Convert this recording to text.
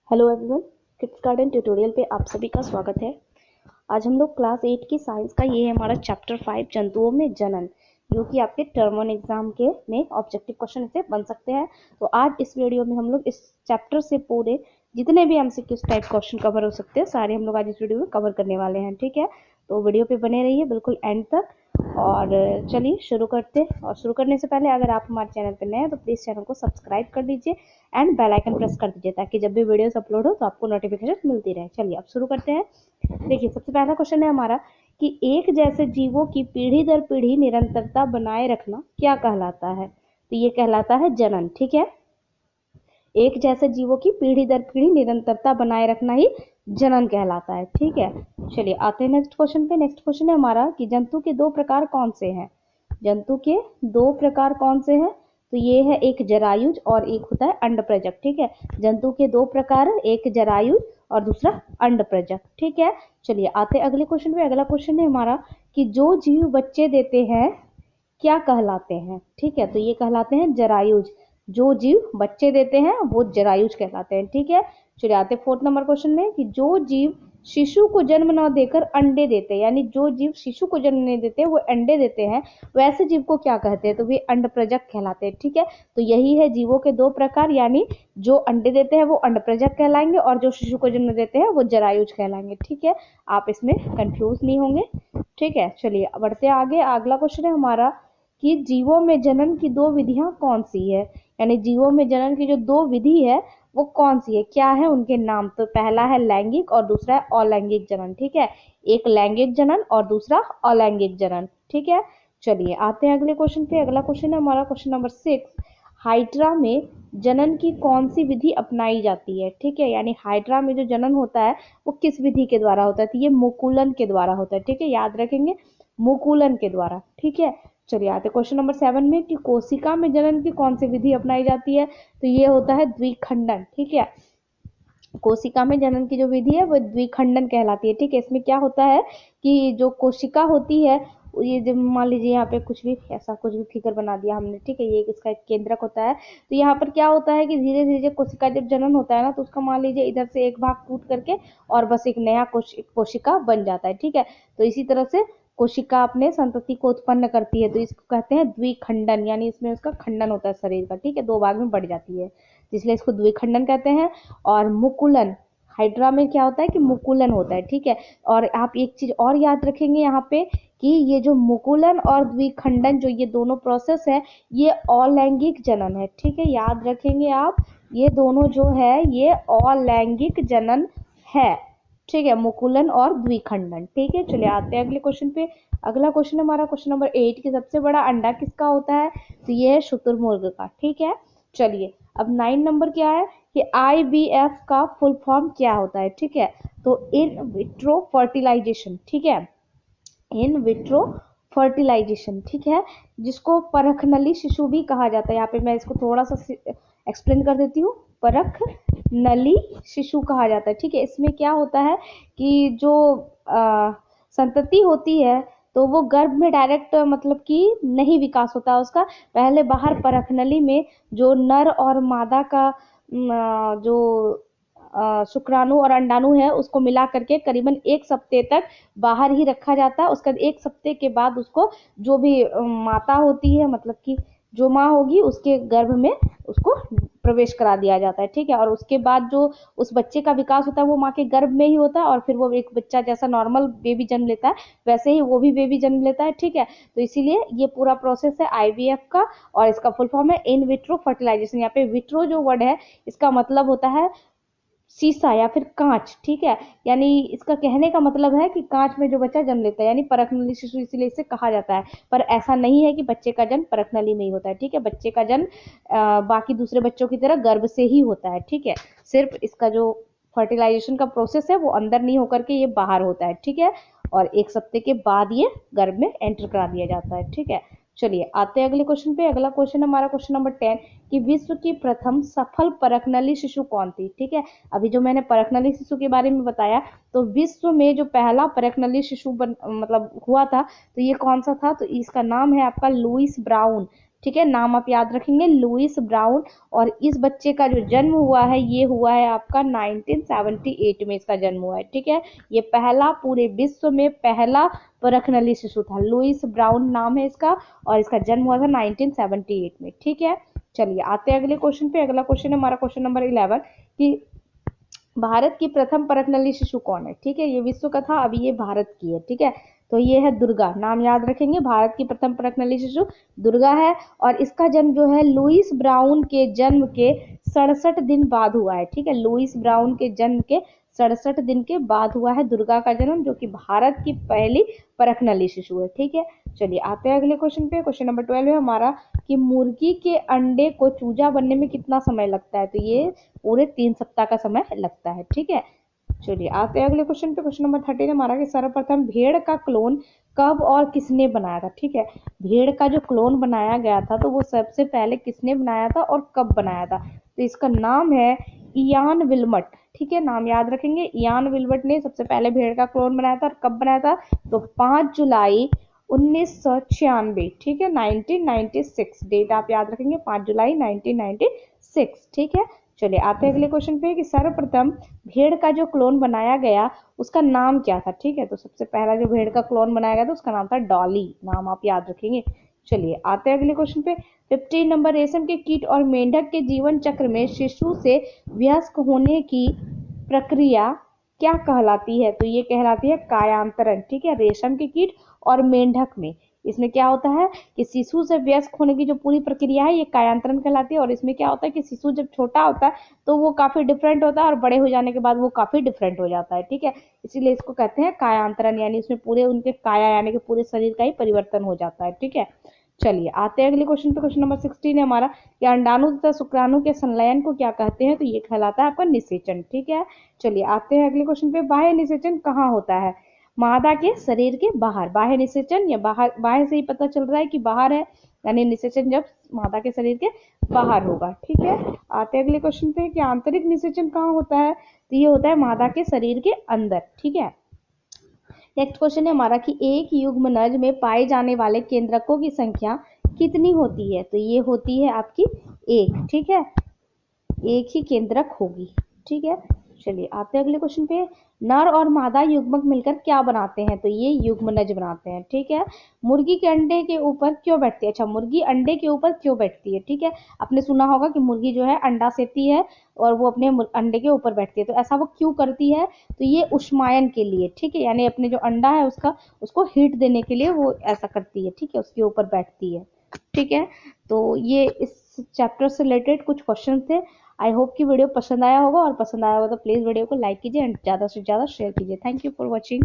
Hello everyone, kids garden tutorial पे आप सभी का स्वागत है। आज हम लोग क्लास 8 की साइंस का ये है हमारा चैप्टर 5 जंतुओं में जनन, जो कि आपके टर्म 1 एग्जाम के में ऑब्जेक्टिव क्वेश्चन से बन सकते हैं। तो आज इस वीडियो में हम लोग इस चैप्टर से पूरे जितने भी एमसीक्यूज टाइप क्वेश्चन कवर हो सकते हैं सारे हम लोग आज इस वीडियो में कवर करने वाले हैं। ठीक है, तो वीडियो पे बने रहिए बिल्कुल एंड तक। और चलिए शुरू करते हैं। और शुरू करने से पहले अगर आप हमारे चैनल पर नए हैं तो प्लीज़ चैनल को सब्सक्राइब कर दीजिए एंड बेल आइकन प्रेस कर दीजिए ताकि जब भी वीडियोस अपलोड हो तो आपको नोटिफिकेशन मिलती रहे। चलिए अब शुरू करते हैं। देखिए, सबसे पहला क्वेश्चन है हमारा कि एक जैसे जीवों की पीढ़ी दर पीढ़ी निरंतरता बनाए रखना क्या कहलाता है? तो ये कहलाता है जनन। ठीक है, एक जैसे जीवों की पीढ़ी दर पीढ़ी निरंतरता बनाए रखना ही जनन कहलाता है। ठीक है, चलिए आते हैं नेक्स्ट क्वेश्चन पे। नेक्स्ट क्वेश्चन है हमारा कि जंतु के दो प्रकार कौन से हैं? जंतु के दो प्रकार कौन से हैं? तो ये है एक जरायुज और एक होता है अंडप्रजक। ठीक है, जंतु के दो प्रकार है, एक जरायुज और दूसरा अंडप्रजक। ठीक है, चलिए आते हैं अगले क्वेश्चन पे। अगला क्वेश्चन है हमारा कि जो जीव बच्चे देते हैं क्या कहलाते हैं? ठीक है, तो ये कहलाते हैं जरायुज। जो जीव बच्चे देते हैं वो जरायुज कहलाते हैं। ठीक है, चलिए आते हैं फोर्थ नंबर क्वेश्चन में कि जो जीव शिशु को जन्म न देकर अंडे देते हैं, यानी जो जीव शिशु को जन्म नहीं देते वो अंडे देते हैं, वैसे जीव को क्या कहते हैं? तो वे अंडप्रजक कहलाते हैं। ठीक है, तो यही है जीवों के दो प्रकार, यानी जो अंडे देते हैं वो अंडप्रजक कहलाएंगे और जो शिशु को जन्म देते हैं वो जरायुज कहलाएंगे। ठीक है, आप इसमें कंफ्यूज नहीं होंगे। ठीक है, चलिए बढ़ते आगे। अगला क्वेश्चन है हमारा कि जीवों में जनन की दो विधियां कौन सी है? यानी जीवों में जनन की जो दो विधि है वो कौन सी है, क्या है उनके नाम? तो पहला है लैंगिक और दूसरा है अलैंगिक जनन। ठीक है, एक लैंगिक जनन और दूसरा अलैंगिक जनन। ठीक है, चलिए आते हैं अगले क्वेश्चन पे। अगला क्वेश्चन है हमारा क्वेश्चन नंबर 6। हाइड्रा में जनन की कौन सी विधि अपनाई जाती है? ठीक है, यानी हाइड्रा में जो जनन होता है वो किस विधि के द्वारा होता है? तो ये मुकुलन के द्वारा होता है। ठीक है, याद रखेंगे, मुकुलन के द्वारा। ठीक है, चलिए आते क्वेश्चन नंबर 7 में कि कोशिका में जनन की कौन सी विधि अपनाई जाती है? तो ये होता है द्विखंडन। ठीक है, कोशिका में जनन की जो विधि है वो द्विखंडन कहलाती है। ठीक है, इसमें क्या होता है कि जो कोशिका होती है, ये जब मान लीजिए यहाँ पे कुछ भी ऐसा कुछ भी फिगर बना दिया हमने। ठीक है, ये इसका एक केंद्रक होता है। तो यहाँ पर क्या होता है कि धीरे धीरे जब कोशिका जब जनन होता है ना, तो उसका मान लीजिए इधर से एक भाग टूट करके और बस एक नया कोशिका बन जाता है। ठीक है, तो इसी तरह से कोशिका अपने संतति को उत्पन्न करती है, तो इसको कहते हैं द्विखंडन, यानी इसमें उसका खंडन होता है शरीर का। ठीक है, दो भाग में बढ़ जाती है, इसलिए इसको द्विखंडन कहते हैं। और मुकुलन, हाइड्रा में क्या होता है कि मुकुलन होता है। ठीक है, और आप एक चीज और याद रखेंगे यहाँ पे कि ये जो मुकुलन और द्विखंडन जो ये दोनों प्रोसेस है ये अलैंगिक जनन है। ठीक है, याद रखेंगे आप, ये दोनों जो है ये अलैंगिक जनन है। ठीक है, मुकुलन और द्विखंडन। ठीक है, चलिए आते हैं अगले क्वेश्चन पे। अगला क्वेश्चन हमारा क्वेश्चन नंबर 8 कि सबसे बड़ा अंडा किसका होता है? तो ये है शुतुरमुर्ग का। ठीक है, चलिए अब 9 नंबर क्या है कि IVF का फुल फॉर्म क्या होता है? ठीक है, तो इन विट्रो फर्टिलाइजेशन। ठीक है, इन विट्रो फर्टिलाइजेशन। ठीक है, जिसको परखनली शिशु भी कहा जाता है। यहाँ पे मैं इसको थोड़ा सा एक्सप्लेन कर देती हूँ। परख नली शिशु कहा जाता है। ठीक है, इसमें क्या होता है कि जो संतति होती है तो वो गर्भ में डायरेक्ट मतलब कि नहीं विकास होता है उसका, पहले बाहर परखनली में जो नर और मादा का जो शुक्राणु और अंडाणु है उसको मिला करके करीबन 1 सप्ताह तक बाहर ही रखा जाता है। उसका 1 सप्ताह के बाद उसको जो भी माता होती है, मतलब कि जो माँ होगी उसके गर्भ में उसको प्रवेश करा दिया जाता है। ठीक है, और उसके बाद जो उस बच्चे का विकास होता है वो माँ के गर्भ में ही होता है, और फिर वो एक बच्चा जैसा नॉर्मल बेबी जन्म लेता है वैसे ही वो भी बेबी जन्म लेता है। ठीक है, तो इसीलिए ये पूरा प्रोसेस है IVF का, और इसका फुल फॉर्म है इन विट्रो फर्टिलाइजेशन। यहाँ पे विट्रो जो वर्ड है इसका मतलब होता है शीशा या फिर कांच। ठीक है, यानी इसका कहने का मतलब है कि कांच में जो बच्चा जन्म लेता है, यानी परखनली शिशु इसीलिए इसे कहा जाता है। पर ऐसा नहीं है कि बच्चे का जन्म परखनली में ही होता है। ठीक है, बच्चे का जन्म बाकी दूसरे बच्चों की तरह गर्भ से ही होता है। ठीक है, सिर्फ इसका जो फर्टिलाइजेशन का प्रोसेस है वो अंदर नहीं होकर के ये बाहर होता है। ठीक है, और 1 सप्ताह के बाद ये गर्भ में एंटर करा दिया जाता है। ठीक है, चलिए आते हैं अगले क्वेश्चन पे। अगला क्वेश्चन हमारा क्वेश्चन नंबर 10 कि विश्व की प्रथम सफल परखनली शिशु कौन थी? ठीक है, अभी जो मैंने परखनली शिशु के बारे में बताया, तो विश्व में जो पहला परखनली शिशु मतलब हुआ था तो ये कौन सा था? तो इसका नाम है आपका लुइस ब्राउन। ठीक है, नाम आप याद रखेंगे लुइस ब्राउन। और इस बच्चे का जो जन्म हुआ है ये हुआ है आपका 1978 में इसका जन्म हुआ है। ठीक है, ये पहला पूरे विश्व में पहला परखनली शिशु था। लुइस ब्राउन नाम है इसका और इसका जन्म हुआ था 1978 में। ठीक है, चलिए आते हैं अगले क्वेश्चन पे। अगला क्वेश्चन है हमारा क्वेश्चन नंबर 11 कि भारत की प्रथम परखनली शिशु कौन है। ठीक है, ये विश्व का था, अभी ये भारत की है। ठीक है, तो ये है दुर्गा, नाम याद रखेंगे। भारत की प्रथम परखनली शिशु दुर्गा है और इसका जन्म जो है लुइस ब्राउन के जन्म के 67 दिन बाद हुआ है। ठीक है, लुइस ब्राउन के जन्म के 67 दिन के बाद हुआ है दुर्गा का जन्म, जो कि भारत की पहली परखनली शिशु है। ठीक है, चलिए आते हैं अगले क्वेश्चन पे। क्वेश्चन नंबर 12 है हमारा कि मुर्गी के अंडे को चूजा बनने में कितना समय लगता है। तो ये पूरे 3 सप्ताह का समय लगता है। ठीक है, चलिए आते हैं अगले क्वेश्चन पे। क्वेश्चन नंबर 13 हमारा कि सर्वप्रथम भेड़ का क्लोन कब और किसने बनाया था। ठीक है, भेड़ का जो क्लोन बनाया गया था तो वो सबसे पहले किसने बनाया था और कब बनाया था। तो इसका नाम है इयान विल्मट। ठीक है, नाम याद रखेंगे, इयान विल्मट ने सबसे पहले भेड़ का क्लोन बनाया था। और कब बनाया था, तो 5 जुलाई 1996। ठीक है, 1996 डेट आप याद रखेंगे, 5 जुलाई 1996। ठीक है, चलिए आते हैं अगले क्वेश्चन पे कि सर्वप्रथम भेड़ का जो क्लोन बनाया गया उसका नाम क्या था। ठीक है, तो सबसे पहला जो भेड़ का क्लोन बनाया गया था उसका नाम था डॉली, नाम आप याद रखेंगे। चलिए आते हैं अगले क्वेश्चन पे। 15 नंबर, रेशम के कीट और मेंढक के जीवन चक्र में शिशु से वयस्क होने की प्रक्रिया क्या कहलाती है। तो ये कहलाती है कायांतरण। ठीक है, रेशम के कीट और मेंढक में इसमें क्या होता है कि शिशु से वयस्क होने की जो पूरी प्रक्रिया है ये कायांतरण कहलाती है। और इसमें क्या होता है कि शिशु जब छोटा होता है तो वो काफी डिफरेंट होता है और बड़े हो जाने के बाद वो काफी डिफरेंट हो जाता है। ठीक है, इसीलिए इसको कहते हैं कायांतरण, यानी इसमें पूरे उनके काया यानी कि पूरे शरीर का ही परिवर्तन हो जाता है। ठीक है, चलिए आते हैं अगले क्वेश्चन पे। क्वेश्चन नंबर 16 है हमारा कि अंडाणु तथा शुक्राणु के संलयन को क्या कहते हैं। तो ये कहलाता है आपका निषेचन। ठीक है, चलिए आते हैं अगले क्वेश्चन पे। बाह्य निषेचन कहाँ होता है, मादा के शरीर के बाहर। बाह्य निषेचन या बाहर, बाह्य से ही पता चल रहा है कि बाहर है, यानी निषेचन जब मादा के शरीर के बाहर होगा। ठीक है, आते हैं अगले क्वेश्चन पे कि आंतरिक निषेचन कहाँ होता है। तो ये होता है मादा के शरीर के अंदर। ठीक है, नेक्स्ट क्वेश्चन है हमारा कि एक युग्मनज में पाए जाने वाले केंद्रकों की संख्या कितनी होती है। तो ये होती है आपकी एक। ठीक है, एक ही केंद्रक होगी। ठीक है, चलिए आते हैं अगले क्वेश्चन पे। नर और मादा युग्मक मिलकर क्या बनाते हैं। तो ये युग्मनज बनाते हैं। ठीक है, मुर्गी के अंडे के ऊपर क्यों बैठती है। अच्छा, मुर्गी अंडे के ऊपर क्यों बैठती है। ठीक है, आपने सुना होगा कि मुर्गी जो है अंडा सेती है और वो अपने अंडे के ऊपर बैठती है। तो ऐसा वो क्यों करती है, तो ये उष्मायन के लिए। ठीक है, यानी अपने जो अंडा है उसका उसको हीट देने के लिए वो ऐसा करती है। ठीक है, उसके ऊपर बैठती है। ठीक है, तो ये इस चैप्टर से रिलेटेड कुछ क्वेश्चन थे। आई होप कि वीडियो पसंद आया होगा, और पसंद आया होगा तो प्लीज़ वीडियो को लाइक कीजिए एंड ज़्यादा से ज़्यादा शेयर कीजिए। Thank you for watching.